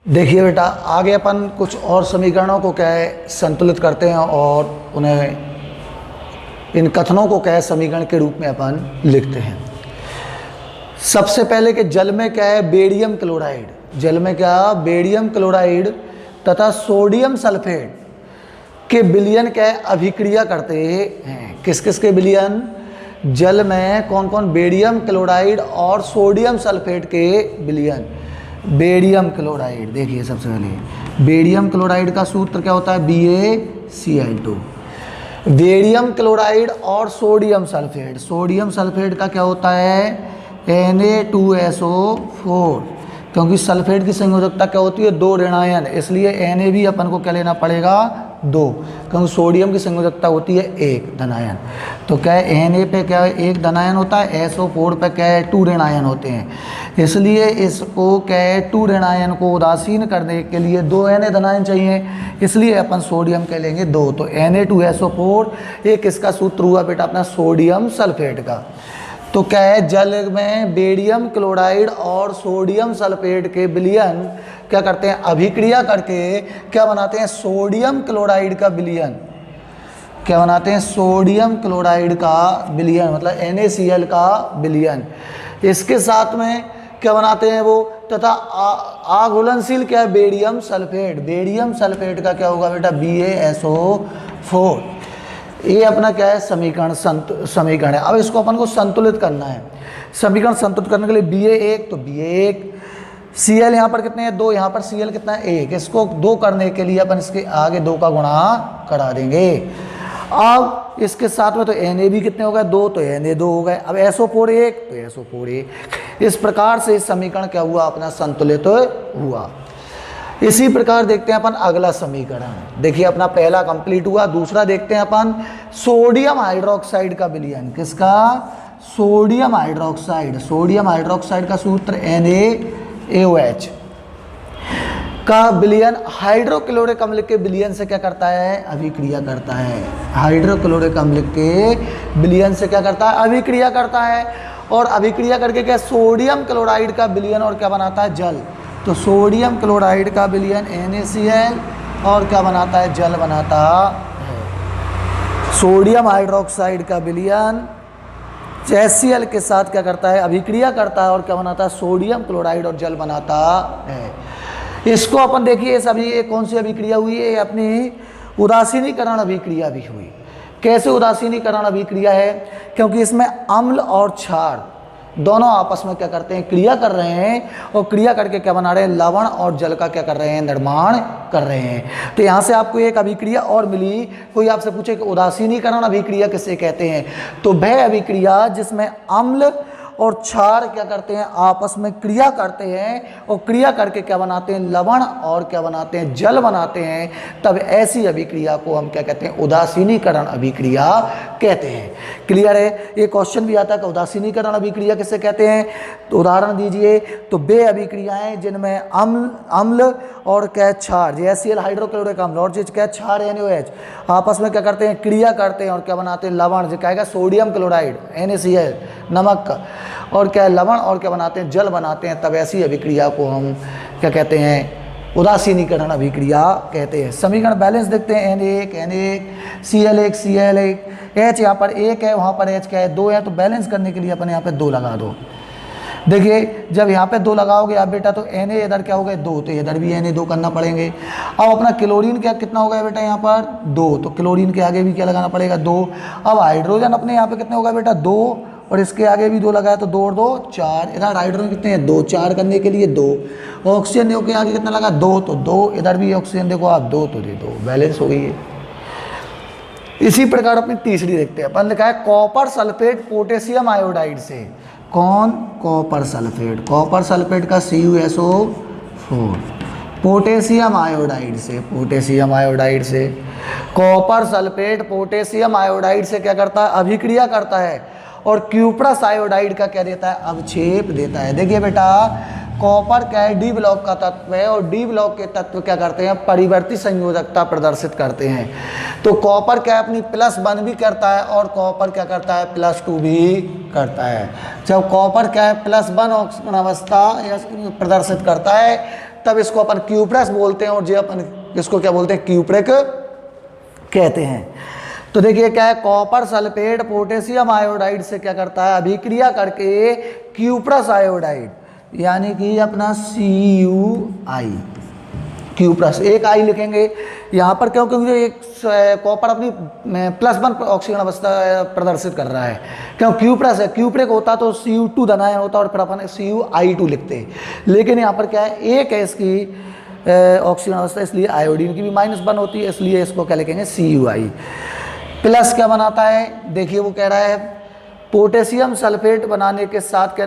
देखिए बेटा, आगे अपन कुछ और समीकरणों को क्या है संतुलित करते हैं और उन्हें इन कथनों को क्या है समीकरण के रूप में अपन लिखते हैं। सबसे पहले कि जल में क्या है बेरियम क्लोराइड, जल में क्या बेरियम क्लोराइड तथा सोडियम सल्फेट के विलयन क्या है अभिक्रिया करते हैं। किस किस के विलयन? जल में कौन कौन? बेरियम क्लोराइड और सोडियम सल्फेट के विलयन। बेरियम क्लोराइड, देखिए सबसे पहले बेरियम क्लोराइड का सूत्र क्या होता है? BaCl2। बेरियम क्लोराइड और सोडियम सल्फेट, सोडियम सल्फेट का क्या होता है? Na2SO4, क्योंकि सल्फेट की संयोजकता क्या होती है? 2 ऋणायन, इसलिए Na भी अपन को क्या लेना पड़ेगा? 2, क्योंकि सोडियम की संयोजकता होती है 1 धनायन। तो क्या है Na पे क्या है 1 धनायन होता है, SO4 पे क्या है 2 ऋणायन होते हैं, इसलिए इसको क्या है 2 ऋणायन को उदासीन करने के लिए 2 Na धनायन चाहिए, इसलिए अपन सोडियम कह लेंगे 2। तो Na2SO4 ये किसका सूत्र हुआ बेटा? अपना सोडियम सल्फेट का। तो क्या है जल में बेरियम क्लोराइड और सोडियम सल्फेट के विलयन क्या करते हैं? अभिक्रिया करके क्या बनाते हैं? सोडियम क्लोराइड का विलयन। क्या बनाते हैं? सोडियम क्लोराइड का विलयन, मतलब NaCl का विलयन। इसके साथ में क्या बनाते हैं वो? तथा आघुलनशील क्या है? बेरियम सल्फेट, बेरियम सल्फेट का क्या होगा बेटा? BaSO4। ये अपना क्या है समीकरण है। अब इसको अपन को संतुलित करना है। समीकरण संतुलित करने के लिए BA1, तो BA1 Cl यहाँ पर कितने हैं? 2, यहाँ पर Cl कितना है? 1। इसको 2 करने के लिए अपन इसके आगे 2 का गुणा करा देंगे। अब इसके साथ में तो Na भी कितने हो गए? 2, तो Na 2 हो गए। अब SO4 1, तो SO4 1। इस प्रकार से इस समीकरण क्या हुआ? अपना संतुलित हुआ। इसी प्रकार देखते हैं अपन अगला समीकरण। देखिए अपना पहला कंप्लीट हुआ। दूसरा देखते हैं अपन सोडियम हाइड्रोक्साइड का विलयन। किसका? Sodium hydroxide. सोडियम हाइड्रोक्साइड का सूत्र NaOH का विलयन हाइड्रोक्लोरिक अम्ल के विलयन से क्या करता है? अभिक्रिया करता है। हाइड्रोक्लोरिक अम्ल के विलयन से क्या करता है? अभिक्रिया करता है। और अभिक्रिया करके क्या सोडियम क्लोराइड का विलयन और क्या बनाता है? जल। तो सोडियम क्लोराइड का विलयन NaCl और क्या बनाता है? जल बनाता है। सोडियम हाइड्रोक्साइड का विलयन HCl के साथ क्या करता है? अभिक्रिया करता है और क्या बनाता है? सोडियम क्लोराइड और जल बनाता है। इसको अपन देखिए सभी ये कौन सी अभिक्रिया हुई है? अपनी उदासीनीकरण अभिक्रिया भी हुई। कैसे उदासीनीकरण अभिक्रिया है? क्योंकि इसमें अम्ल और क्षार दोनों आपस में क्या करते हैं? क्रिया कर रहे हैं, और क्रिया करके क्या बना रहे हैं? लवण और जल का क्या कर रहे हैं? निर्माण कर रहे हैं। तो यहाँ से आपको एक अभिक्रिया और मिली। कोई आपसे पूछे कि उदासीनीकरण अभिक्रिया किसे कहते हैं? तो वह अभिक्रिया जिसमें अम्ल और क्षार क्या करते हैं? आपस में क्रिया करते हैं, और क्रिया करके क्या बनाते हैं? लवण और क्या बनाते हैं? जल बनाते हैं। तब ऐसी अभिक्रिया को हम क्या कहते हैं? उदासीनीकरण अभिक्रिया कहते हैं। क्लियर है? ये क्वेश्चन भी आता है कि उदासीनीकरण अभिक्रिया किसे कहते हैं? तो उदाहरण दीजिए। तो वे अभिक्रियाएं जिनमें अम्ल और क्या क्षार, HCl हाइड्रोक्लोरिक अम्ल और जो क्या क्षार NaOH आपस में क्या करते हैं? क्रिया करते हैं और क्या बनाते हैं? लवण, जो कहेगा सोडियम क्लोराइड NaCl नमक का, और क्या लवण और क्या बनाते हैं? जल बनाते हैं। तब ऐसी अभिक्रिया को हम क्या कहते हैं? उदासीनीकरण अभिक्रिया कहते हैं। समीकरण बैलेंस देखते हैं। Na1 Cl1 Cl1, H यहाँ पर 1 है, वहाँ पर H क्या है? 2 है। तो बैलेंस करने के लिए अपन यहाँ पे 2 लगा दो। देखिए जब यहाँ पे 2 लगाओगे आप बेटा, तो Na इधर क्या हो गए? 2, तो इधर भी Na 2 करना पड़ेंगे। अब अपना क्लोरीन क्या कितना हो गया बेटा? यहाँ पर 2, तो क्लोरीन के आगे भी क्या लगाना पड़ेगा? 2। अब हाइड्रोजन अपने यहाँ पे कितने हो गए बेटा? 2, और इसके आगे भी 2 लगाया, तो 2 और 2 4। इधर हाइड्रोजन कितने हैं? 2, 4 करने के लिए 2। ऑक्सीजन देखो के आगे कितना लगा? 2, तो 2। इधर भी ऑक्सीजन देखो आप 2, तो दे 2, बैलेंस हो गई है। इसी प्रकार अपनी तीसरी देखते हैं। अपन लिखा है कॉपर सल्फेट पोटेशियम आयोडाइड से। कौन? Copper sulphate. कॉपर सल्फेट का CuSO4 पोटेशियम आयोडाइड से, पोटेशियम आयोडाइड से। कॉपर सल्फेट पोटेशियम आयोडाइड से क्या करता है? अभिक्रिया करता है, और क्यूप्रस आयोडाइड का क्या देता है? अवक्षेप देता है। देखिए बेटा कॉपर क्या है? डी ब्लॉक का तत्व है, और डी ब्लॉक के तत्व क्या करते हैं? परिवर्ती संयोजकता प्रदर्शित करते हैं। तो कॉपर क्या है? अपनी +1 भी करता है, और कॉपर क्या करता है? +2 भी करता है। जब कॉपर क्या है? +1 ऑक्सीजन अवस्था प्रदर्शित करता है, तब इसको अपन क्यूप्रेस बोलते हैं, और जो अपन इसको क्या बोलते हैं, क्यूप्रिक कहते हैं। तो देखिए क्या है, कॉपर सल्फेट पोटेशियम आयोडाइड से क्या करता है, अभिक्रिया करके क्यूप्रस आयोडाइड, यानी कि अपना CuI, क्यूप्रस, एक आई लिखेंगे यहाँ पर, क्यों, क्योंकि एक कॉपर अपनी +1 ऑक्सीजन अवस्था प्रदर्शित कर रहा है, क्यों, क्यूप्रस है, क्यूप्रिक होता तो Cu2 धनायन होता और फिर अपन CuI2 लिखते हैं, लेकिन यहाँ पर क्या है, एक है इसकी ऑक्सीजन अवस्था, इसलिए आयोडीन की भी -1 होती है, इसलिए इसको क्या लिखेंगे, CuI। प्लस क्या बनाता है, देखिए वो कह रहा है पोटेशियम सल्फेट बनाने के साथ क्या,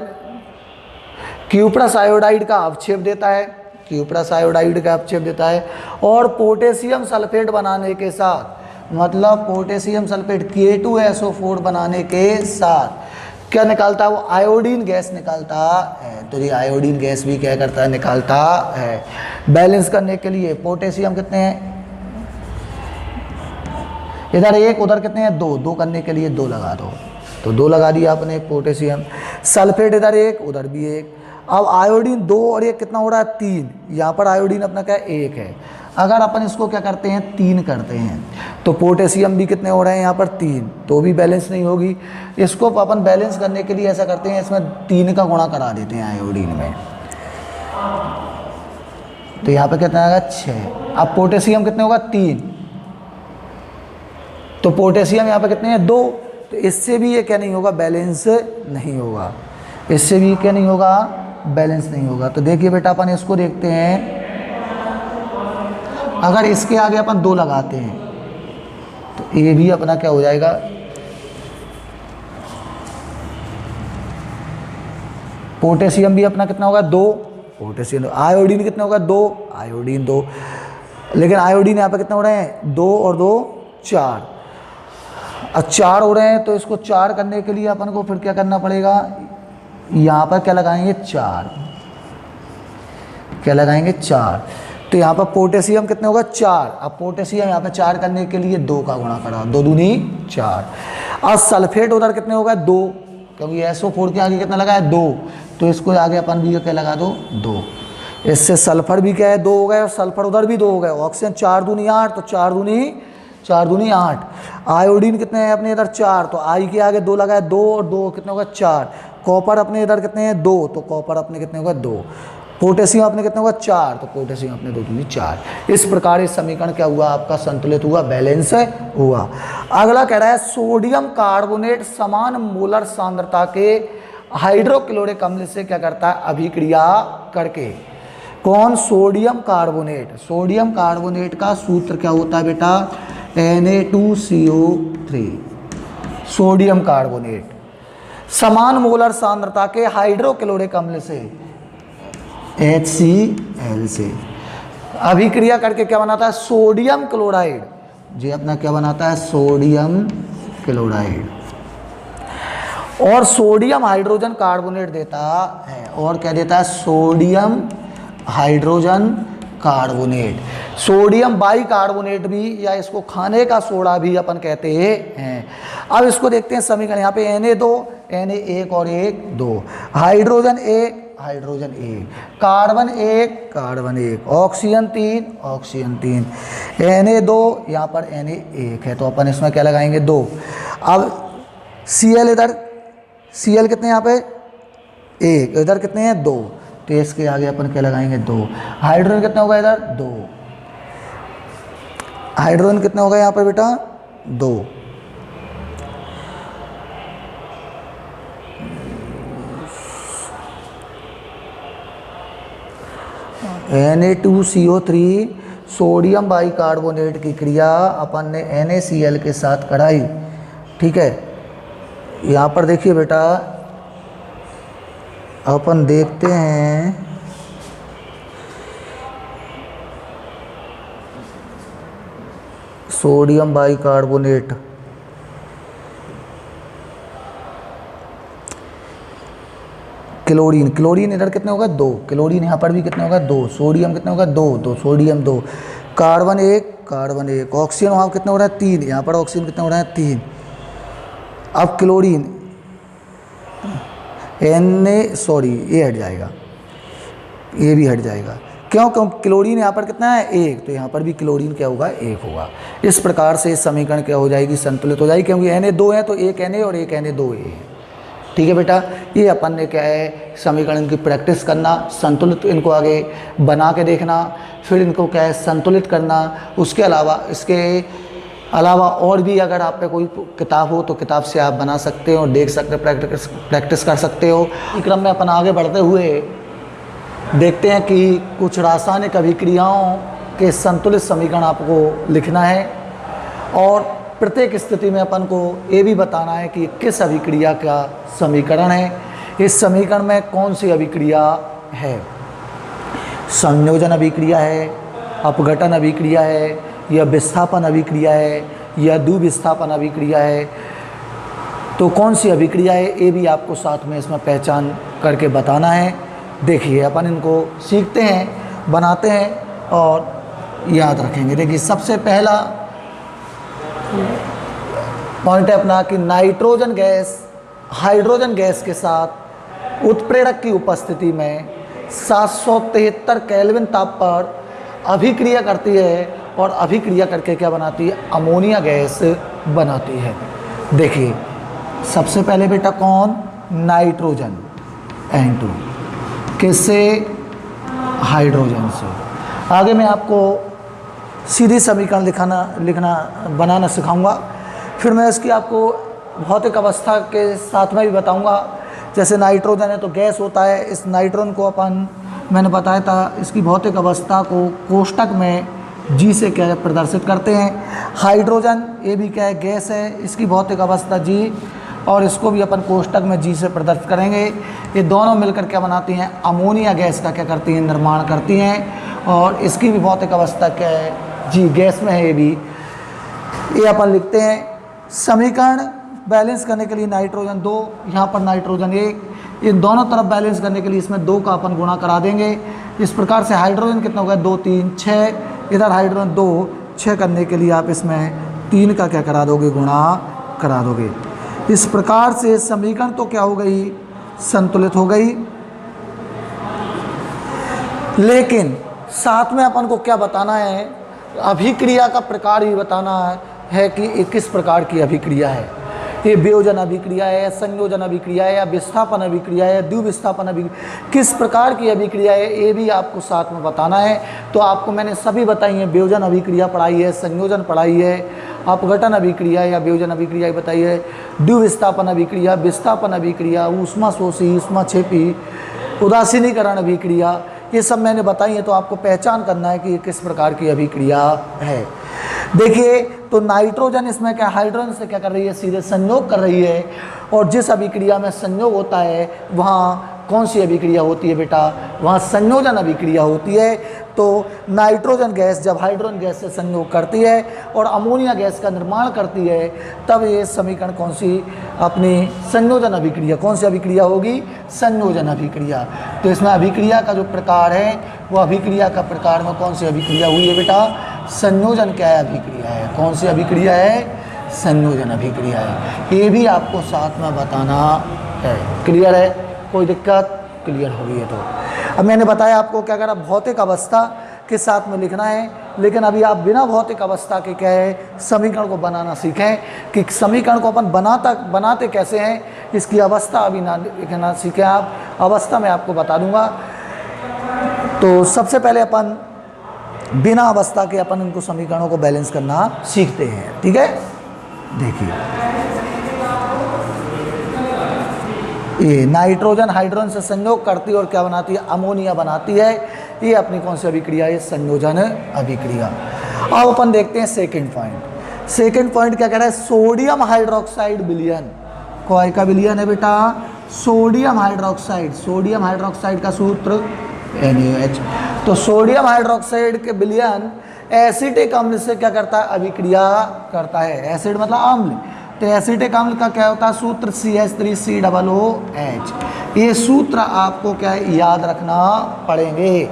क्यूप्रस आयोडाइड का अवक्षेप देता है, क्यूप्रस आयोडाइड का अवक्षेप देता है, और पोटेशियम सल्फेट बनाने के साथ, मतलब पोटेशियम सल्फेट K2SO4 बनाने के साथ क्या निकालता है, वो आयोडीन गैस निकालता है। तो ये आयोडीन गैस भी क्या करता है, निकालता है। बैलेंस करने के लिए पोटेशियम कितने हैं, इधर 1 उधर कितने हैं, 2 करने के लिए 2 लगा दो, तो 2 लगा दिया आपने पोटेशियम। सल्फेट इधर 1 उधर भी 1, अब आयोडीन 2 और 1 कितना हो रहा है, 3, यहाँ पर आयोडीन अपना क्या 1 है। अगर अपन इसको क्या करते हैं, 3 करते हैं, तो पोटेशियम भी कितने हो रहे हैं यहाँ पर 3, तो भी बैलेंस नहीं होगी। इसको अपन बैलेंस करने के लिए ऐसा करते हैं, इसमें 3 का गुणा करा देते हैं आयोडीन में, तो यहाँ पर कितना आएगा 6। अब पोटेशियम कितने होगा 3, तो पोटेशियम यहाँ पर कितने हैं 2, तो इससे भी ये क्या नहीं होगा, बैलेंस नहीं होगा, इससे भी क्या नहीं होगा, बैलेंस नहीं होगा। तो देखिए बेटा अपन इसको देखते हैं, अगर इसके आगे अपन 2 लगाते हैं तो ये भी अपना क्या हो जाएगा, पोटेशियम भी अपना कितना होगा 2, पोटेशियम, आयोडीन कितना होगा 2, आयोडीन 2, लेकिन आयोडीन यहाँ पे कितना हो रहे हैं 2 और 2 4, अब 4 हो रहे हैं, तो इसको 4 करने के लिए अपन को फिर क्या करना पड़ेगा, यहाँ पर क्या लगाएंगे 4, क्या लगाएंगे 4, तो यहाँ पर पोटेशियम कितने होगा 4, अब पोटेशियम यहाँ पे 4 करने के लिए 2 का गुणा करा, 2 दूनी 4। अब सल्फेट उधर कितने होगा 2, क्योंकि SO4 के आगे कितना लगा है 2, तो इसको आगे अपन भी क्या लगा दो 2, इससे सल्फर भी क्या है 2 हो गए, और सल्फर उधर भी 2 हो गए, ऑक्सीजन 4 दूनी 8, तो 4 दूनी 8। आयोडीन कितने हैं अपने इधर 4, तो आई के आगे 2 लगा है 2 और 2 कितने होगा 4। कॉपर अपने इधर कितने हैं 2, तो कॉपर अपने कितने होगा 2। पोटेशियम अपने कितने होगा 4, तो पोटेशियम अपने 2 दूनी 4। इस प्रकार इस समीकरण क्या हुआ आपका, संतुलित हुआ, बैलेंस हुआ। अगला कह रहा है सोडियम कार्बोनेट समान मोलर सांद्रता के हाइड्रोक्लोरिक अम्ल से क्या करता है, अभिक्रिया करके। कौन, सोडियम कार्बोनेट। सोडियम कार्बोनेट का सूत्र क्या होता है बेटा, Na2CO3। सोडियम कार्बोनेट समान मोलर सांद्रता के हाइड्रोक्लोरिक अम्ल से HCl से अभिक्रिया करके क्या बनाता है, सोडियम क्लोराइड। जी अपना क्या बनाता है, सोडियम क्लोराइड, और सोडियम हाइड्रोजन कार्बोनेट देता है, और क्या देता है, sodium hydrogen carbonate. Sodium bicarbonate भी, या इसको खाने का सोडा भी अपन कहते हैं। अब इसको देखते हैं समीकरण, यहाँ पे Na2, Na1 और 1 2, hydrogen 1 hydrogen 1, carbon 1 carbon 1, oxygen 3 oxygen 3, Na2 यहाँ पर Na1 है, तो अपन इसमें क्या लगाएंगे 2। अब Cl इधर, Cl कितने यहाँ पे 1, इधर कितने हैं 2, तो इसके आगे अपन क्या लगाएंगे 2। हाइड्रोजन कितना होगा इधर 2, हाइड्रोजन कितना होगा यहाँ पर बेटा 2। Na2CO3 सोडियम बाइकार्बोनेट की क्रिया अपन ने NaCl के साथ कराई, ठीक है। यहाँ पर देखिए बेटा, अपन देखते हैं सोडियम बाइकार्बोनेट, क्लोरीन, क्लोरीन इधर कितने होगा 2, क्लोरीन यहाँ पर भी कितने होगा 2, सोडियम कितने होगा 2, तो सोडियम 2, कार्बन 1 कार्बन 1, ऑक्सीजन वहाँ कितने हो रहा है 3, यहाँ पर ऑक्सीजन कितने हो रहा है 3। अब क्लोरीन ये हट जाएगा, ये भी हट जाएगा, क्यों? क्योंकि क्लोरीन यहाँ पर कितना है 1, तो यहाँ पर भी क्लोरीन क्या होगा 1 होगा। इस प्रकार से समीकरण क्या हो जाएगी, संतुलित हो जाएगी, क्योंकि Na2 है तो एक Na और एक Na2A है। ठीक है बेटा, ये अपन ने क्या है समीकरण की प्रैक्टिस करना, संतुलित इनको आगे बना के देखना, फिर इनको क्या है संतुलित करना। उसके अलावा इसके अलावा और भी अगर आप पे कोई किताब हो तो किताब से आप बना सकते हो, देख सकते हो, प्रैक्टिस कर सकते हो। इस क्रम में अपन आगे बढ़ते हुए देखते हैं कि कुछ रासायनिक अभिक्रियाओं के संतुलित समीकरण आपको लिखना है और प्रत्येक स्थिति में अपन को ये भी बताना है कि किस अभिक्रिया का समीकरण है, इस समीकरण में कौन सी अभिक्रिया है, संयोजन अभिक्रिया है, अपघटन अभिक्रिया है, या विस्थापन अभिक्रिया है, या द्विविस्थापन अभिक्रिया है। तो कौन सी अभिक्रिया है ये भी आपको साथ में इसमें पहचान करके बताना है। देखिए अपन इनको सीखते हैं, बनाते हैं और याद रखेंगे। देखिए सबसे पहला पॉइंट है अपना कि नाइट्रोजन गैस हाइड्रोजन गैस के साथ उत्प्रेरक की उपस्थिति में 773 केल्विन ताप पर अभिक्रिया करती है और अभिक्रिया करके क्या बनाती है, अमोनिया गैस बनाती है। देखिए सबसे पहले बेटा कौन, नाइट्रोजन N2, किससे, हाइड्रोजन से। आगे मैं आपको सीधी समीकरण लिखना बनाना सिखाऊंगा, फिर मैं इसकी आपको भौतिक अवस्था के साथ में भी बताऊंगा। जैसे नाइट्रोजन है तो गैस होता है, इस नाइट्रोजन को अपन मैंने बताया था इसकी भौतिक अवस्था को कोष्टक में G से क्या प्रदर्शित करते हैं। हाइड्रोजन ये भी क्या है, गैस है, इसकी भौतिक अवस्था G, और इसको भी अपन कोष्टक में G से प्रदर्शित करेंगे। ये दोनों मिलकर क्या बनाती हैं, अमोनिया गैस का क्या करती हैं, निर्माण करती हैं, और इसकी भी भौतिक अवस्था क्या है, G, गैस में है ये भी। ये अपन लिखते हैं समीकरण बैलेंस करने के लिए नाइट्रोजन 2, यहाँ पर नाइट्रोजन 1, इन दोनों तरफ बैलेंस करने के लिए इसमें 2 का अपन गुणा करा देंगे। इस प्रकार से हाइड्रोजन कितना होगा, 2 3 6, इधर हाइड्रोजन 2 6 करने के लिए आप इसमें 3 का क्या करा दोगे, गुणा करा दोगे। इस प्रकार से समीकरण तो क्या हो गई, संतुलित हो गई। लेकिन साथ में अपन को क्या बताना है, अभिक्रिया का प्रकार भी बताना है कि ये किस प्रकार की अभिक्रिया है। ये वियोजन अभिक्रिया है, संयोजन अभिक्रिया है, या विस्थापन अभिक्रिया है, द्विविस्थापन अभिक्रिया, किस प्रकार की अभिक्रिया है ये भी आपको साथ में बताना है। तो आपको मैंने सभी बताई है, वियोजन अभिक्रिया पढ़ाई है, संयोजन पढ़ाई है, अपघटन अभिक्रिया या वियोजन अभिक्रिया बताई है, द्विविस्थापन अभिक्रिया, विस्थापन अभिक्रिया, ऊष्मा शोषी, ऊष्मा छेपी, उदासीनीकरण अभिक्रिया, ये सब मैंने बताई है। तो आपको पहचान करना है कि ये किस प्रकार की अभिक्रिया है। देखिए तो नाइट्रोजन इसमें क्या हाइड्रोजन से क्या कर रही है, सीधे संयोग कर रही है, और जिस अभिक्रिया में संयोग होता है वहाँ कौन सी अभिक्रिया होती है बेटा, वहाँ संयोजन अभिक्रिया होती है। तो नाइट्रोजन गैस जब हाइड्रोजन गैस से संयोग करती है और अमोनिया गैस का निर्माण करती है, तब ये समीकरण कौन सी अपनी संयोजन अभिक्रिया, कौन सी अभिक्रिया होगी, संयोजन अभिक्रिया। तो इसमें अभिक्रिया का जो प्रकार है वो अभिक्रिया का प्रकार में कौन सी अभिक्रिया हुई है बेटा, संयोजन क्या है, अभिक्रिया है। कौन सी अभिक्रिया है, संयोजन अभिक्रिया है। ये भी आपको साथ में बताना है। क्लियर है, कोई दिक्कत, क्लियर हो गई है। तो अब मैंने बताया आपको क्या अगर आप भौतिक अवस्था के साथ में लिखना है, लेकिन अभी आप बिना भौतिक अवस्था के क्या है समीकरण को बनाना सीखें कि समीकरण को अपन बनाते कैसे हैं, इसकी अवस्था अभी ना लिखना सीखें आप, अवस्था मैं आपको बता दूंगा। तो सबसे पहले अपन बिना अवस्था के अपन इनको समीकरणों को बैलेंस करना सीखते हैं। ठीक है, देखिए ये नाइट्रोजन हाइड्रोजन से संयोग करती है और क्या बनाती है, अमोनिया बनाती है। ये अपनी कौन सी अभिक्रिया है, संयोजन अभिक्रिया। अब अपन देखते हैं सेकंड पॉइंट। सेकंड पॉइंट क्या कह रहा है, सोडियम हाइड्रोक्साइड विलयन। कौन का विलयन है बेटा, सोडियम हाइड्रोक्साइड। सोडियम हाइड्रोक्साइड का सूत्र NaOH। तो सोडियम हाइड्रोक्साइड के विलयन एसिटिक अम्ल से क्या करता है, अभिक्रिया करता है। एसिड मतलब अम्ल, तो एसिटिक अम्ल का क्या होता है सूत्र, CH3COOH। ये सूत्र आपको क्या है याद रखना पड़ेंगे।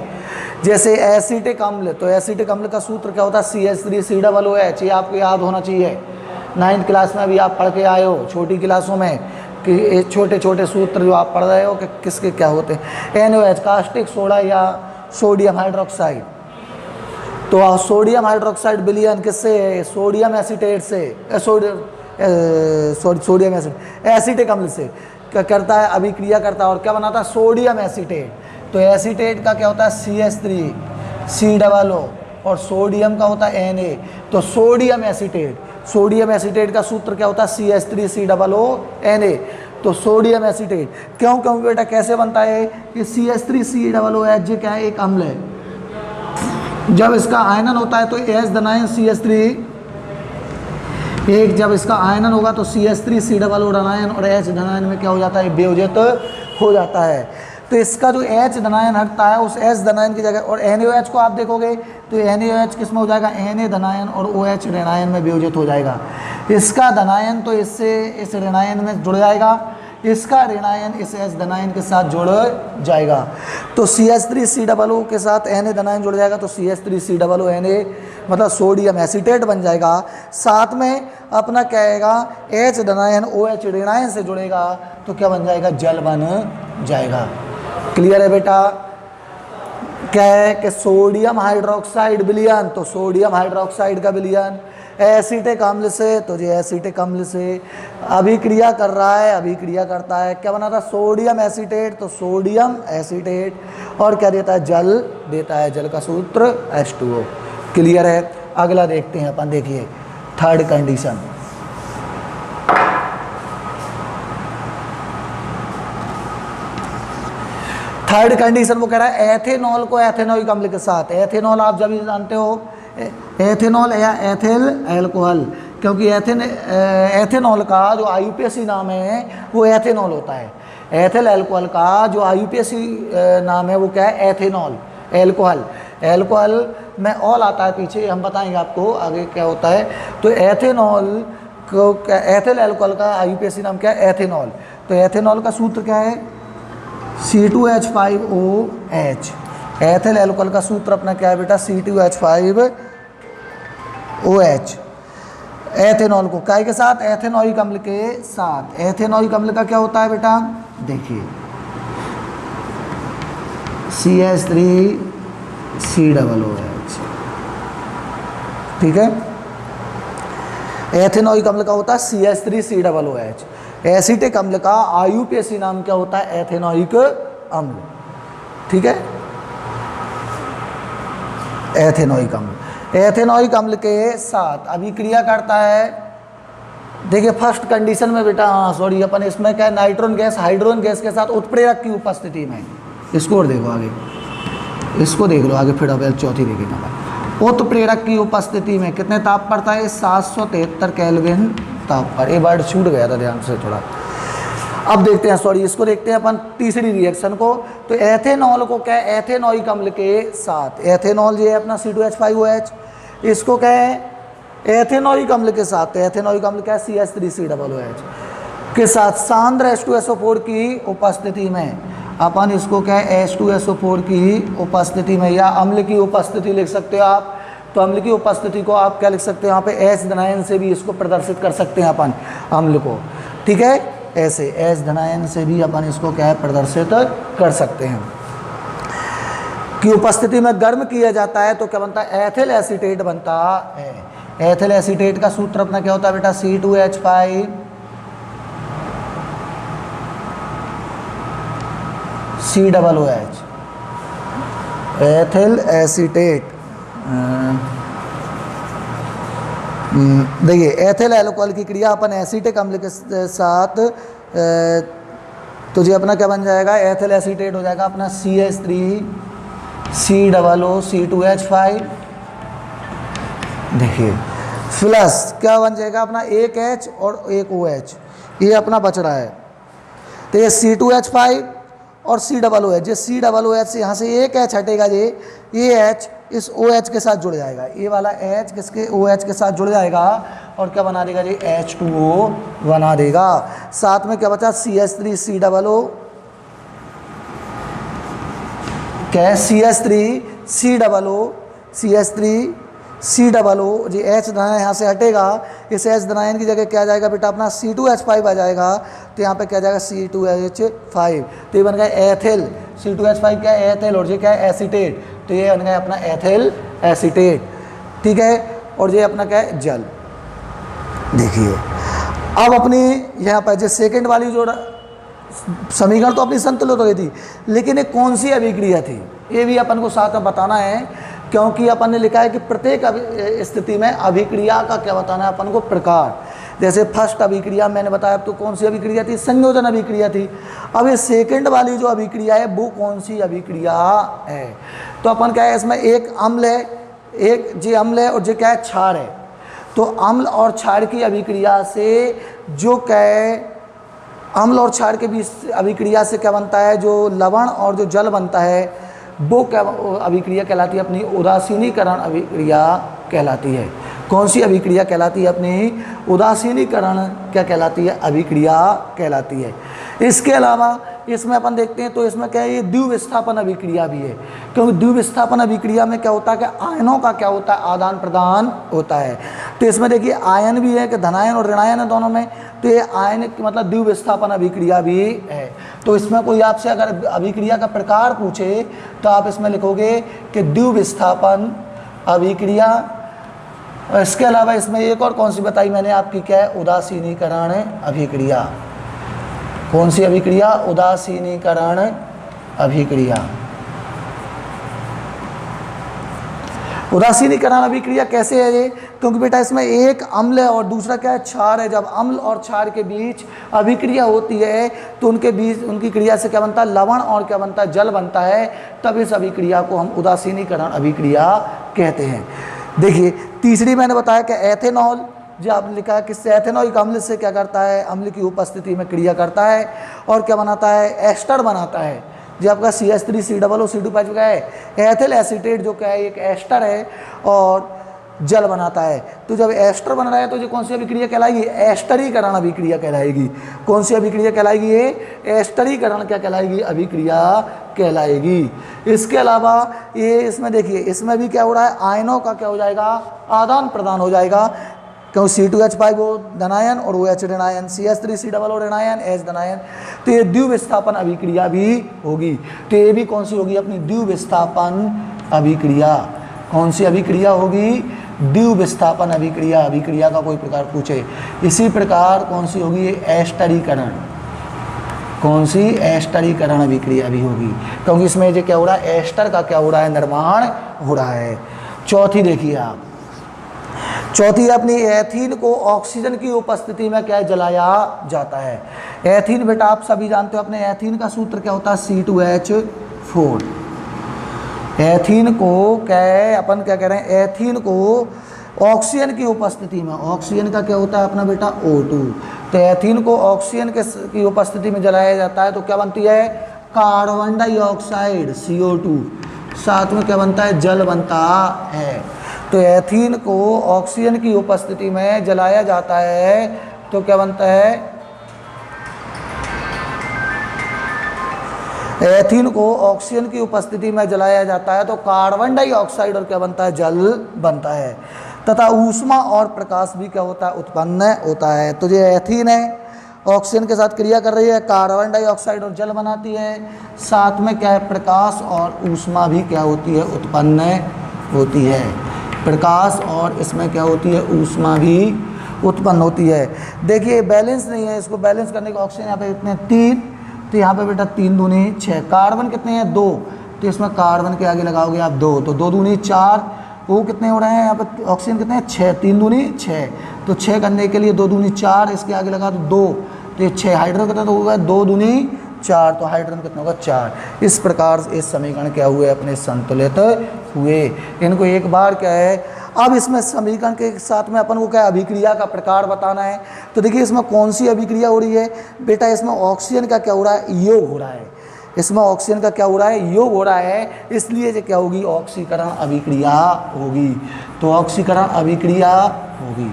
जैसे एसिटिक अम्ल, तो एसिटिक अम्ल का सूत्र क्या होता है, CH3COOH। ये आपको याद होना चाहिए, 9th क्लास में भी आप पढ़ के आए हो, छोटी क्लासों में कि ये छोटे छोटे सूत्र जो आप पढ़ रहे हो कि किसके क्या होते हैं। NaOH कास्टिक सोडा या सोडियम हाइड्रोक्साइड। तो सोडियम हाइड्रोक्साइड विलयन किससे है? सोडियम एसीटेट से, सोडियम एसिटिक अम्ल से क्या करता है? अभिक्रिया करता है और क्या बनाता है? Sodium acetate. तो एसीटेट का क्या होता है? CH3COO और सोडियम का होता है Na। तो सोडियम एसीटेट का सूत्र क्या होता है? CH3COO Na। तो सोडियम एसीटेट क्योंकि बेटा कैसे बनता है कि CH3COOH जो क्या है? एक अम्ल है। जब इसका आयनन होता है तो H धनायन CH3 एक, जब इसका आयनन होगा तो CH3COO धनायन और H धनायन में क्या हो जाता है? वियोजित हो जाता है। तो इसका जो H धनायन हटता है उस H धनायन की जगह, और NaOH को आप देखोगे तो NaOH किस में हो जाएगा? Na धनायन और OH ऋणायन में वियोजित हो जाएगा। इसका धनायन तो इससे इस ऋणायन में जुड़ जाएगा, इसका ऋणायन इस H धनायन के साथ जुड़ जाएगा। तो CH3COO के साथ Na धनायन जुड़ जाएगा तो CH3COO Na मतलब सोडियम एसीटेट बन जाएगा। साथ में अपना क्या आएगा? H धनायन OH ऋणायन से जुड़ेगा तो क्या बन जाएगा? जल बन जाएगा। क्लियर है बेटा? क्या है कि सोडियम हाइड्रोक्साइड विलयन, तो सोडियम हाइड्रोक्साइड का विलयन एसिटिक अम्ल से, तो ये एसिटिक अम्ल से अभिक्रिया कर रहा है, अभिक्रिया करता है, क्या बनाता है? Sodium acetate. तो सोडियम एसीटेट और क्या देता है? जल देता है। जल का सूत्र H2O। क्लियर है? अगला देखते हैं अपन। देखिए थर्ड कंडीशन। थर्ड कंडीशन वो कह रहा है एथेनॉल को एथेनॉइक अम्ल के साथ। एथेनॉल आप जब जानते हो एथेनॉल या एथिल अल्कोहल, क्योंकि एथेनॉल का जो IUPAC नाम है वो एथेनॉल होता है। एथिल अल्कोहल का जो IUPAC नाम है वो क्या है? Ethanol alcohol. अल्कोहल में ऑल आता है पीछे, हम बताएंगे आपको आगे क्या होता है। तो एथेनॉल को एथिल अल्कोहल का IUPAC नाम क्या है? एथेनॉल। तो एथेनॉल का सूत्र क्या है? C2H5OH। एथिल अल्कोहल का सूत्र अपना क्या है बेटा? C2H5OH। एथेनॉल को काय के साथ? एथेनॉइक अम्ल के साथ। एथेनॉइक अम्ल का क्या होता है बेटा? देखिए CH3COOH। ठीक है? एथेनॉइक अम्ल का होता है CH3COOH। एसिटिक अम्ल का IUPAC नाम क्या होता है? एथेनॉइक अम्ल। ठीक है? एथेनॉइक अम्ल। एथेनॉइक अम्ल के साथ अभिक्रिया करता है। देखिए फर्स्ट कंडीशन में बेटा, सॉरी अपन इसमें क्या है? नाइट्रोजन गैस हाइड्रोजन गैस के साथ उत्प्रेरक की उपस्थिति में। इसको और देखो आगे, इसको देख लो आगे, फिर अब चौथी देखेगा। उत्प्रेरक की उपस्थिति में कितने ताप पड़ता है? 773 केल्विन ताप पर। ये वर्ड छूट गया था, ध्यान से थोड़ा। अब देखते हैं, सॉरी इसको देखते हैं अपन तीसरी रिएक्शन को। तो एथेनॉल को क्या है? एथेनॉइक अम्ल के साथ। एथेनॉल ये है अपना C2H5OH, इसको क्या है? एथेनॉइक अम्ल के साथ। एथेनॉइक अम्ल क्या है? CH3COOH के साथ सांद्र H2SO4 की उपस्थिति में अपन इसको क्या है? H2SO4 की उपस्थिति में या अम्ल की उपस्थिति लिख सकते हो आप। तो अम्ल की उपस्थिति को आप क्या लिख सकते हो? यहाँ पे H धनायन से भी इसको प्रदर्शित कर सकते हैं अपन अम्ल को। ठीक है? ऐसे H धनायन से भी अपन इसको क्या है? प्रदर्शित कर सकते हैं। की उपस्थिति में गर्म किया जाता है तो क्या बनता है? एथिल एसीटेट बनता है। एथिल एसीटेट का सूत्र अपना क्या होता है बेटा? C2H5COOH। एथिल एसीटेट, देखिए एथिल अल्कोहल की क्रिया अपन एसिटिक अम्ल के साथ, तो जी अपना क्या बन जाएगा? एथिल एसीटेट हो जाएगा अपना CH3COO C2H5। देखिए प्लस क्या बन जाएगा अपना? एक H और एक OH, ये अपना बच रहा है। तो ये C2H5 और COOH, जो COOH से यहाँ से एक H हटेगा, ये H इस OH के साथ जुड़ जाएगा। ये वाला H किसके? OH के साथ जुड़ जाएगा और क्या बना देगा? जी H2O बना देगा। साथ में क्या बचा? CH3COO, क्या है? CH3COO जी H धनायन यहाँ से हटेगा, इस H धनायन की जगह क्या आ जाएगा बेटा? अपना C2H5 आ जाएगा। तो यहाँ पे क्या आ जाएगा? C2H5। तो ये बन गया एथिल C2H5 क्या है, एथिल, और ये क्या है, एसीटेट। तो ये बन गया अपना एथिल एसीटेट, ठीक है। और ये अपना क्या है, जल। देखिए अब अपनी यहाँ पर जो सेकेंड वाली जो समीकरण तो अपनी संतुलित हो गई थी, लेकिन एक कौन सी अभिक्रिया थी ये भी अपन को साथ में बताना है, क्योंकि अपन ने लिखा है कि प्रत्येक स्थिति में अभिक्रिया का क्या बताना है अपन को, प्रकार। जैसे फर्स्ट अभिक्रिया मैंने बताया, तो कौन सी अभिक्रिया थी, संयोजन अभिक्रिया थी। अब ये सेकंड वाली जो अभिक्रिया है वो कौन सी अभिक्रिया है, तो अपन क्या है, इसमें एक अम्ल है, एक जी अम्ल है, और जो क्या है, क्षार है। तो अम्ल और क्षार की अभिक्रिया से जो क्या है, अम्ल और क्षार के बीच अभिक्रिया से क्या बनता है, जो लवण और जो जल बनता है वो क्या अभिक्रिया कहलाती है, अपनी उदासीनीकरण अभिक्रिया कहलाती है। कौन सी अभिक्रिया कहलाती है, अपनी उदासीनीकरण क्या कहलाती है, अभिक्रिया कहलाती है। इसके अलावा इसमें अपन देखते हैं तो इसमें क्या है, ये द्विविस्थापन अभिक्रिया भी है, क्योंकि द्विविस्थापन अभिक्रिया में क्या होता है कि आयनों का क्या होता है, आदान प्रदान होता है। तो इसमें देखिए आयन भी है कि धनायन और ऋणायन है दोनों में, तो ये आयन मतलब द्विविस्थापन अभिक्रिया भी है। तो इसमें कोई आपसे अगर अभिक्रिया का प्रकार पूछे तो आप इसमें लिखोगे कि द्विविस्थापन अभिक्रिया। और इसके अलावा इसमें एक और कौन सी बताई मैंने आपकी, क्या है, उदासीनीकरण अभिक्रिया। कौन सी अभिक्रिया, उदासीनीकरण अभिक्रिया। उदासीनीकरण अभिक्रिया कैसे है ये, क्योंकि बेटा इसमें एक अम्ल है और दूसरा क्या है, क्षार है। जब अम्ल और क्षार के बीच अभिक्रिया होती है तो उनके बीच उनकी क्रिया से क्या बनता है, लवण और क्या बनता है, जल बनता है। तब इस अभिक्रिया को हम उदासीनीकरण अभिक्रिया कहते हैं। देखिए तीसरी मैंने बताया कि एथेनॉल, जो आपने लिखा है कि एथेनॉइक अम्ल से क्या करता है, अम्ल की उपस्थिति में क्रिया करता है और क्या बनाता है, एस्टर बनाता है। जो आपका CH3COO का है, एथिल एसीटेट जो क्या है, एक एस्टर है और जल बनाता है। तो जब एस्टर बन रहा है तो जो कौन सी अभिक्रिया कहलाएगी, एस्टरीकरण अभिक्रिया कहलाएगी। कौन सी अभिक्रिया कहलाएगी, ये एस्टरीकरण क्या कहलाएगी, अभिक्रिया कहलाएगी। इसके अलावा ये इसमें देखिए, इसमें भी क्या हो रहा है, आयनों का क्या हो जाएगा, आदान प्रदान हो जाएगा, क्योंकि C2H5 वो धनायन और OH ऋणायन, CH3COO ऋणायन, H धनायन। तो ये द्विविस्थापन अभिक्रिया भी होगी। तो ये भी कौन सी होगी, अपनी द्विविस्थापन अभिक्रिया। कौन सी अभिक्रिया होगी, द्विविस्थापन अभिक्रिया। अभिक्रिया का कोई प्रकार पूछे। इसी प्रकार कौन सी होगी, एस्टरीकरण। कौन सी, एस्टरीकरण अभिक्रिया भी होगी, क्योंकि इसमें जो क्या हो रहा है, एस्टर का क्या हो रहा है, निर्माण हो रहा है। चौथी देखिए आप, चौथी अपनी एथीन को ऑक्सीजन की उपस्थिति में क्या जलाया जाता है। एथीन बेटा आप सभी जानते हो, अपने एथीन का सूत्र क्या होता है, C2H4। एथीन को क्या है, अपन क्या कह रहे हैं, एथीन को ऑक्सीजन की उपस्थिति में, ऑक्सीजन का क्या होता है अपना बेटा O2। तो एथीन को ऑक्सीजन की उपस्थिति में जलाया जाता है तो क्या बनती है, कार्बन डाइऑक्साइड CO2, साथ में क्या बनता है, जल बनता है। तो एथीन को ऑक्सीजन की उपस्थिति में जलाया जाता है तो क्या बनता है, एथीन को ऑक्सीजन की उपस्थिति में जलाया जाता है तो कार्बन डाइऑक्साइड और क्या बनता है, जल बनता है। तथा ऊष्मा और प्रकाश भी क्या होता है, उत्पन्न होता है। तो ये एथीन है, ऑक्सीजन के साथ क्रिया कर रही है, कार्बन डाइऑक्साइड और जल बनाती है, साथ में क्या है, प्रकाश और ऊष्मा भी क्या होती है, उत्पन्न होती है। प्रकाश और इसमें क्या होती है, ऊष्मा भी उत्पन्न होती है। देखिए बैलेंस नहीं है, इसको बैलेंस करने का ऑक्सीजन यहाँ पे कितने, 3, तो यहाँ पे बेटा 3 दूनी 6। कार्बन कितने हैं, 2, तो इसमें कार्बन के आगे लगाओगे आप 2, तो 2 दूनी 4। वो कितने हो रहे हैं यहाँ पे, ऑक्सीजन कितने हैं, 6, 3 दूनी 6, तो 6 करने के लिए 2 दूनी 4, इसके आगे लगा तो 2, तो ये 6। हाइड्रोजन कितना तो होगा, 2 दूनी 4, तो हाइड्रोजन कितना होगा, 4। इस प्रकार इस समीकरण क्या हुए, अपने संतुलित हुए। इनको एक बार क्या है, अब इसमें समीकरण के साथ में अपन को क्या अभिक्रिया का प्रकार बताना है। तो देखिए इसमें कौन सी अभिक्रिया हो रही है बेटा, इसमें ऑक्सीजन का क्या हो रहा है, योग हो रहा है। इसमें ऑक्सीजन का क्या हो रहा है, योग हो रहा है, इसलिए जो क्या होगी, ऑक्सीकरण अभिक्रिया होगी। तो ऑक्सीकरण अभिक्रिया होगी।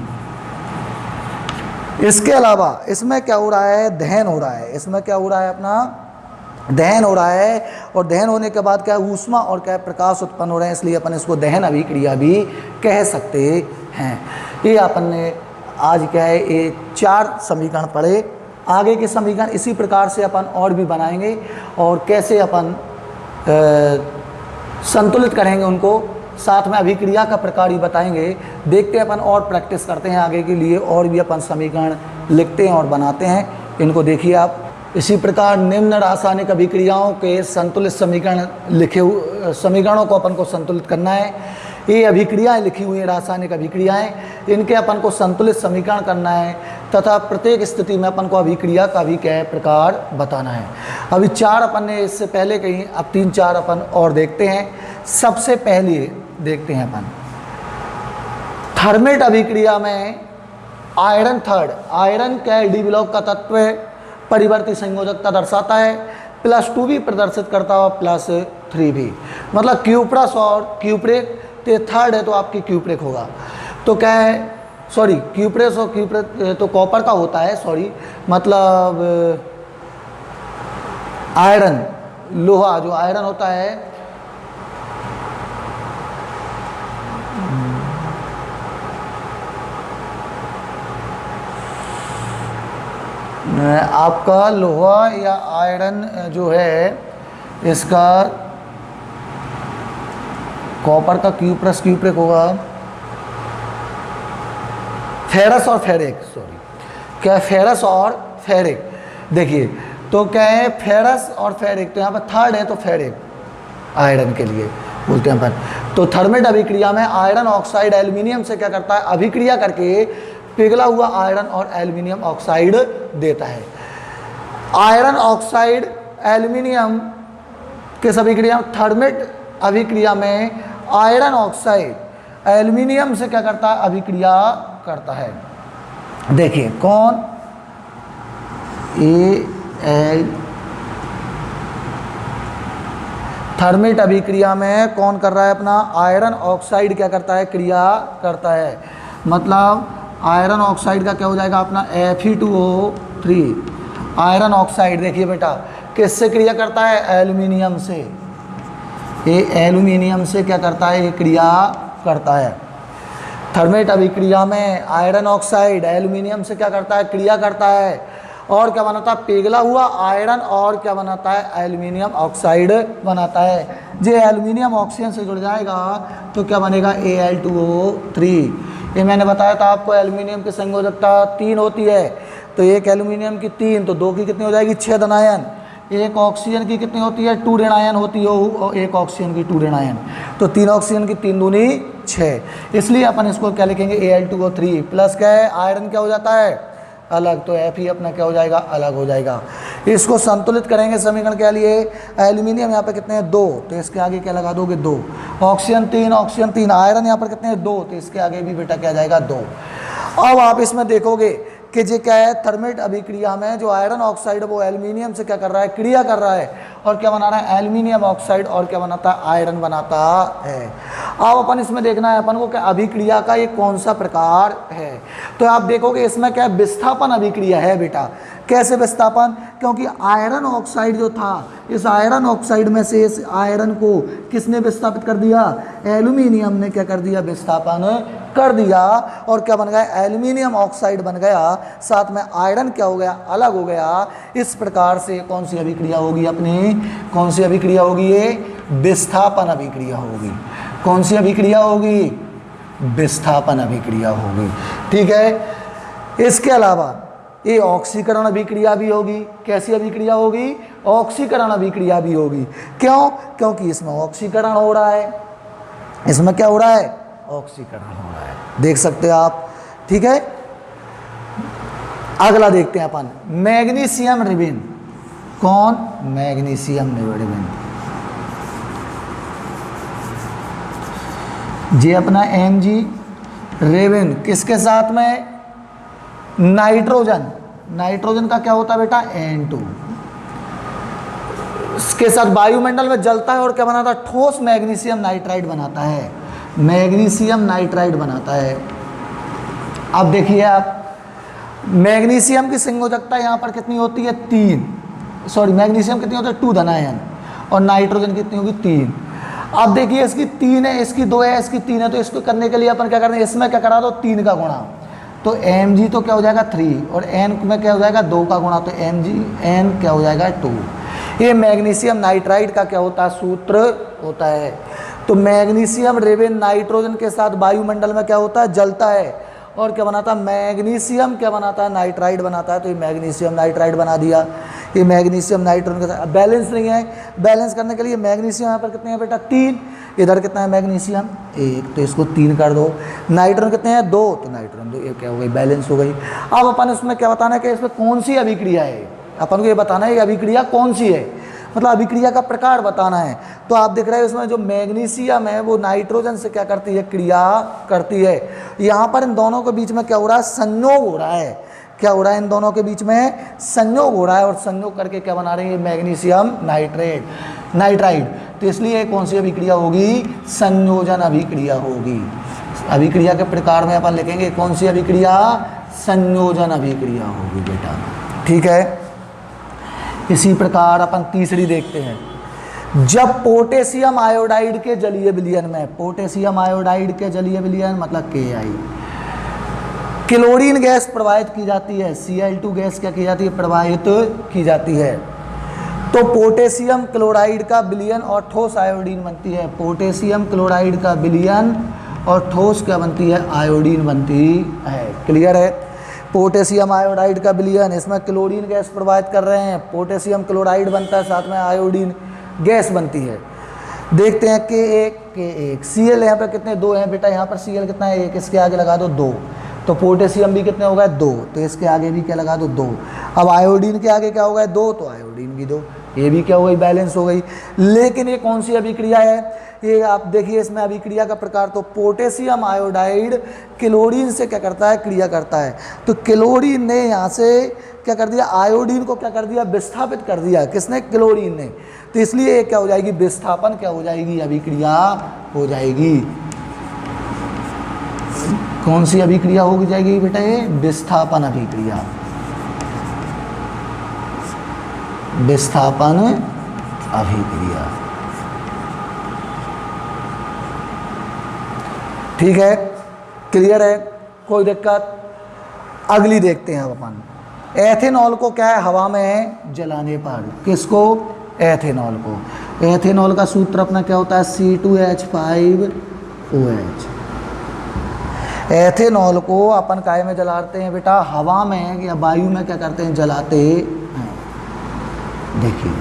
इसके अलावा इसमें क्या हो रहा है, दहन हो रहा है। इसमें क्या हो रहा है, अपना दहन हो रहा है, और दहन होने के बाद क्या है, ऊष्मा और क्या है, प्रकाश उत्पन्न हो रहे हैं, इसलिए अपन इसको दहन अभिक्रिया भी कह सकते हैं। ये अपन ने आज क्या है, ये 4 समीकरण पढ़े। आगे के समीकरण इसी प्रकार से अपन और भी बनाएंगे, और कैसे अपन संतुलित करेंगे उनको, साथ में अभिक्रिया का प्रकार ही बताएंगे। देखते हैं अपन और प्रैक्टिस करते हैं आगे के लिए, और भी अपन समीकरण लिखते हैं और बनाते हैं। इनको देखिए आप। इसी प्रकार निम्न रासायनिक अभिक्रियाओं के संतुलित समीकरण समीकरणों को अपन को संतुलित करना है। ये अभिक्रियाएं लिखी हुई हैं, रासायनिक अभिक्रियाएं, इनके अपन को संतुलित समीकरण करना है तथा प्रत्येक स्थिति में अपन को अभिक्रिया का भी क्या प्रकार बताना है। अभी 4 अपन ने इससे पहले कही, अब 3-4 अपन और देखते हैं। सबसे पहले देखते हैं अपन थर्मेट अभिक्रिया में आयरन आयरन क्या डी ब्लॉक का तत्व है, परिवर्ती संयोजकता दर्शाता है, +2 भी प्रदर्शित करता है, +3 भी, मतलब क्यूप्रस और क्यूप्रेक। तो थर्ड है तो आपकी क्यूप्रेक होगा। तो क्या है, सॉरी क्यूप्रेस और क्यूप्रेक तो कॉपर का होता है, सॉरी मतलब आयरन, लोहा जो आयरन होता है, आपका लोहा या आयरन जो है इसका कॉपर का क्यूप्रस क्यूप्रेक होगा, फेरस और फेरिक, सॉरी क्या है, फेरस और फेरिक। देखिए तो क्या है, फेरस और फेरिक, तो यहाँ पर थर्ड है तो फेरिक आयरन के लिए बोलते हैं अपन। तो थर्मेट अभिक्रिया में आयरन ऑक्साइड एल्यूमिनियम से क्या करता है, अभिक्रिया करके पिघला हुआ आयरन और एल्यूमिनियम ऑक्साइड देता है। आयरन ऑक्साइड एल्यूमिनियम किस अभिक्रिया, थर्मेट अभिक्रिया में आयरन ऑक्साइड एल्यूमिनियम से क्या करता है, अभिक्रिया करता है। देखिए कौन, Al थर्मेट अभिक्रिया में कौन कर रहा है, अपना आयरन ऑक्साइड क्या करता है, क्रिया करता है। मतलब आयरन ऑक्साइड का क्या हो जाएगा अपना Fe2O3। आयरन ऑक्साइड देखिए बेटा किससे क्रिया करता है, एल्यूमिनियम से। ये एल्यूमिनियम से क्या करता है, ये क्रिया करता है। थर्मेट अभिक्रिया में आयरन ऑक्साइड एल्यूमिनियम से क्या करता है, क्रिया करता है, और क्या बनाता है, पिघला हुआ आयरन और क्या बनाता है, एल्यूमिनियम ऑक्साइड बनाता है। जो एल्यूमिनियम ऑक्सीजन से जुड़ जाएगा तो क्या बनेगा, Al2O3। ये मैंने बताया था आपको, एल्यूमिनियम की संयोजकता 3 होती है, तो एक एल्यूमिनियम की 3, तो 2 की कितनी हो जाएगी, 6 धनायन। एक ऑक्सीजन की कितनी होती है, 2 ऋणायन होती है, और एक ऑक्सीजन की 2 ऋणायन, तो 3 ऑक्सीजन की 3 दूनी 6। इसलिए अपन इसको क्या लिखेंगे, Al2O3 प्लस क्या है, आयरन क्या हो जाता है, अलग, तो Fe अपना क्या हो जाएगा, अलग हो जाएगा। इसको संतुलित करेंगे समीकरण के लिए, एल्यूमिनियम यहाँ पे कितने हैं, 2, तो इसके आगे क्या लगा दोगे, 2। ऑक्सीजन 3, आयरन यहाँ पर कितने हैं, 2, तो इसके आगे भी बेटा क्या जाएगा, 2। अब आप इसमें देखोगे कि जो क्या है, थर्मेट अभिक्रिया में जो आयरन ऑक्साइड वो एल्यूमिनियम से क्या कर रहा है, क्रिया कर रहा है, और क्या बना रहा है, एल्यूमिनियम ऑक्साइड, और क्या बनाता है, आयरन बनाता है। अब अपन इसमें देखना है अपन को कि अभिक्रिया का ये कौन सा प्रकार है। तो आप देखोगे इसमें क्या विस्थापन अभिक्रिया है बेटा। कैसे विस्थापन, क्योंकि आयरन ऑक्साइड जो था, इस आयरन ऑक्साइड में से इस आयरन को किसने विस्थापित कर दिया, एल्यूमिनियम ने क्या कर दिया, विस्थापन कर दिया, और क्या बन गया, एल्यूमिनियम ऑक्साइड बन गया, साथ में आयरन क्या हो गया, अलग हो गया। इस प्रकार से कौन सी अभिक्रिया होगी अपनी, कौन सी अभिक्रिया होगी, ये विस्थापन अभिक्रिया होगी। कौन सी अभिक्रिया होगी, विस्थापन अभिक्रिया होगी। ठीक है। इसके अलावा ये ऑक्सीकरण अभिक्रिया भी होगी। कैसी अभिक्रिया होगी, ऑक्सीकरण अभिक्रिया भी होगी। क्यों, क्योंकि इसमें ऑक्सीकरण हो रहा है, इसमें क्या हो रहा है, ऑक्सीकरण हो रहा है, देख सकते हैं आप। ठीक है, अगला देखते हैं अपन, मैग्नीशियम रिबिन। कौन, मैग्नीशियम रिबिन, जी अपना Mg रेबिन किसके साथ में, नाइट्रोजन। नाइट्रोजन का क्या होता है बेटा, N2, इसके साथ वायुमंडल में जलता है और क्या बनाता है, ठोस मैग्नीशियम नाइट्राइड बनाता है, मैग्नीशियम नाइट्राइड बनाता है। अब देखिए आप, मैग्नीशियम की संयोजकता यहाँ पर कितनी होती है, 3, सॉरी मैग्नीशियम कितनी होती है, 2 धनायन, और नाइट्रोजन कितनी होगी, 3। अब देखिए इसकी 3 है, इसकी 2 है, इसकी 3 है, तो इसको करने के लिए अपन क्या करते हैं, इसमें क्या करा दो, 3 का गुणा, तो Mg तो क्या हो जाएगा 3, और N में क्या हो जाएगा 2 का गुणा, तो Mg N क्या हो जाएगा 2। ये मैग्नीशियम नाइट्राइड का क्या होता है, सूत्र होता है। तो मैग्नीशियम रेवेन नाइट्रोजन के साथ वायुमंडल में क्या होता है, जलता है और क्या बनाता है, मैग्नीशियम क्या बनाता है, नाइट्राइड बनाता है। तो ये मैग्नीशियम नाइट्राइड बना दिया। ये मैग्नीशियम नाइट्रोजन के साथ बैलेंस नहीं है, बैलेंस करने के लिए मैग्नीशियम यहाँ पर कितने हैं बेटा, 3, इधर कितना है मैग्नीशियम 1, तो इसको 3 कर दो। नाइट्रोजन कितने हैं 2, तो नाइट्रोजन 2, ये क्या हो गई, बैलेंस हो गई। अब अपन इसमें क्या बताना है कि इसमें कौन सी अभिक्रिया है, अपन को ये बताना है कि अभिक्रिया कौन सी है, मतलब अभिक्रिया का प्रकार बताना है। तो आप देख रहे हैं इसमें जो मैग्नीशियम है वो नाइट्रोजन से क्या करती है, क्रिया करती है। यहाँ पर इन दोनों के बीच में क्या हो रहा है, संयोग हो रहा है। क्या हो रहा है, इन दोनों के बीच में संयोग हो रहा है और संयोग करके क्या बना रहे हैं, मैग्नीशियम नाइट्राइड। तो इसलिए कौन सी अभिक्रिया होगी, संयोजन अभिक्रिया होगी। अभिक्रिया के प्रकार में अपन लिखेंगे कौन सी अभिक्रिया, संयोजन अभिक्रिया होगी बेटा, ठीक है। इसी प्रकार अपन तीसरी देखते हैं। जब पोटेशियम आयोडाइड के जलीय विलयन में, पोटेशियम आयोडाइड के जलीय विलयन मतलब KI, क्लोरीन गैस प्रवाहित की जाती है, Cl2 गैस क्या की जाती है, प्रवाहित की जाती है। तो पोटेशियम क्लोराइड का विलयन और ठोस आयोडीन बनती है। पोटेशियम क्लोराइड का विलयन और ठोस क्या बनती है, आयोडीन बनती है। क्लियर है। पोटेशियम आयोडाइड का विलयन, इसमें क्लोरीन गैस प्रवाहित कर रहे हैं, पोटेशियम क्लोराइड बनता है, साथ में आयोडीन गैस बनती है। देखते हैं K1 Cl यहाँ पर कितने, 2 हैं बेटा, यहाँ पर Cl कितना है 1, इसके आगे लगा दो 2, तो पोटेशियम भी कितने हो गए 2, तो इसके आगे भी क्या लगा दो 2। अब आयोडीन के आगे क्या हो गया 2, तो आयोडीन भी 2, ये भी क्या हो गई, बैलेंस हो गई। लेकिन ये कौन सी अभिक्रिया है, ये आप देखिए इसमें अभिक्रिया का प्रकार, तो पोटेशियम आयोडाइड क्लोरीन से क्या करता है, क्रिया करता है। तो क्लोरीन ने यहाँ से क्या कर दिया, आयोडीन को क्या कर दिया, विस्थापित कर दिया, किसने, क्लोरीन ने। तो इसलिए ये क्या हो जाएगी, विस्थापन क्या हो जाएगी, अभिक्रिया हो जाएगी। कौन सी अभिक्रिया हो जाएगी बेटा, ये विस्थापन अभिक्रिया, विस्थापन अभिक्रिया, ठीक है। क्लियर है, कोई दिक्कत। अगली देखते हैं अब अपन। एथेनॉल को क्या है, हवा में जलाने पर, किसको, एथेनॉल को। एथेनॉल का सूत्र अपना क्या होता है, C2H5OH। एथेनॉल को अपन काय में जलाते हैं बेटा, हवा में या वायु में क्या करते हैं, जलाते हैं। देखिए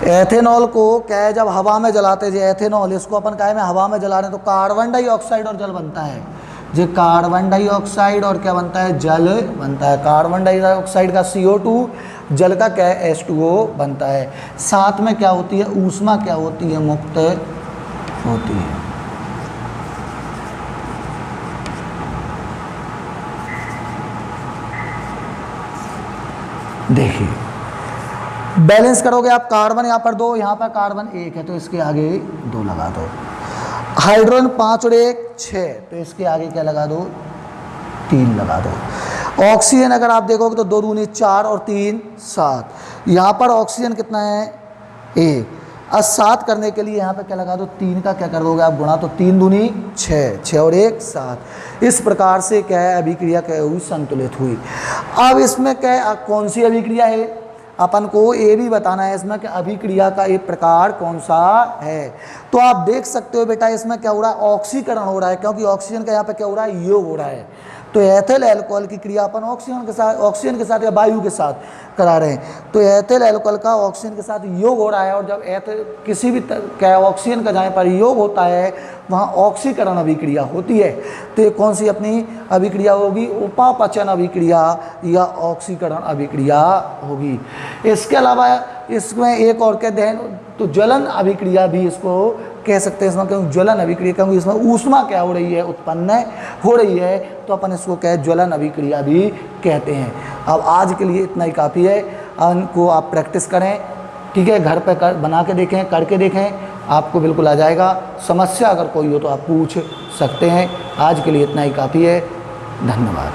एथेनॉल को क्या है, जब हवा में जलाते हैं एथेनॉल, इसको अपन काय में हवा में जला रहे हैं तो कार्बन डाइऑक्साइड और जल बनता है। जो कार्बन डाइऑक्साइड और क्या बनता है, जल बनता है। कार्बन डाइऑक्साइड का CO2, जल का क्या है, H2O बनता है। साथ में क्या होती है, ऊष्मा क्या होती है, मुक्त होती है। देखिए बैलेंस करोगे आप, कार्बन यहाँ पर 2, यहाँ पर कार्बन 1 है तो इसके आगे 2 लगा दो। हाइड्रोजन 5 और 1 6, तो इसके आगे क्या लगा दो, 3 लगा दो। ऑक्सीजन अगर आप देखोगे तो 2 दूनी 4 और 3 7, यहाँ पर ऑक्सीजन कितना है 1, और 7 करने के लिए यहाँ पे क्या लगा दो, 3 का क्या कर दोगे आप गुणा, तो 3 दूनी 6, 6 और 1 7। इस प्रकार से क्या है, अभिक्रिया क्या हुई, संतुलित हुई। अब इसमें क्या कौन सी अभिक्रिया है, अपन को ये भी बताना है इसमें कि अभिक्रिया का एक प्रकार कौन सा है। तो आप देख सकते हो बेटा इसमें क्या हो रहा है, ऑक्सीकरण हो रहा है, क्योंकि ऑक्सीजन का यहाँ पे क्या हो रहा है, योग हो रहा है। तो एथिल अल्कोहल की क्रिया अपन ऑक्सीजन के साथ या वायु के साथ करा रहे हैं। तो एथिल अल्कोहल का ऑक्सीजन के साथ योग हो रहा है, और जब किसी भी क्या ऑक्सीजन का जहाँ पर योग होता है वहाँ ऑक्सीकरण अभिक्रिया होती है। तो ये कौन सी अपनी अभिक्रिया होगी, उपापचयन अभिक्रिया या ऑक्सीकरण अभिक्रिया होगी। इसके अलावा इसमें एक और कहते हैं तो ज्वलन अभिक्रिया भी इसको कह सकते हैं। इसमें क्योंकि ज्वलन अभिक्रिया, क्योंकि इसमें ऊष्मा क्या हो रही है, उत्पन्न हो रही है, तो अपन इसको क्या ज्वलन अभिक्रिया भी कहते हैं। अब आज के लिए इतना ही काफ़ी है, इनको आप प्रैक्टिस करें, ठीक है, घर पे बना के देखें, करके देखें, आपको बिल्कुल आ जाएगा। समस्या अगर कोई हो तो आप पूछ सकते हैं। आज के लिए इतना ही काफ़ी है, धन्यवाद।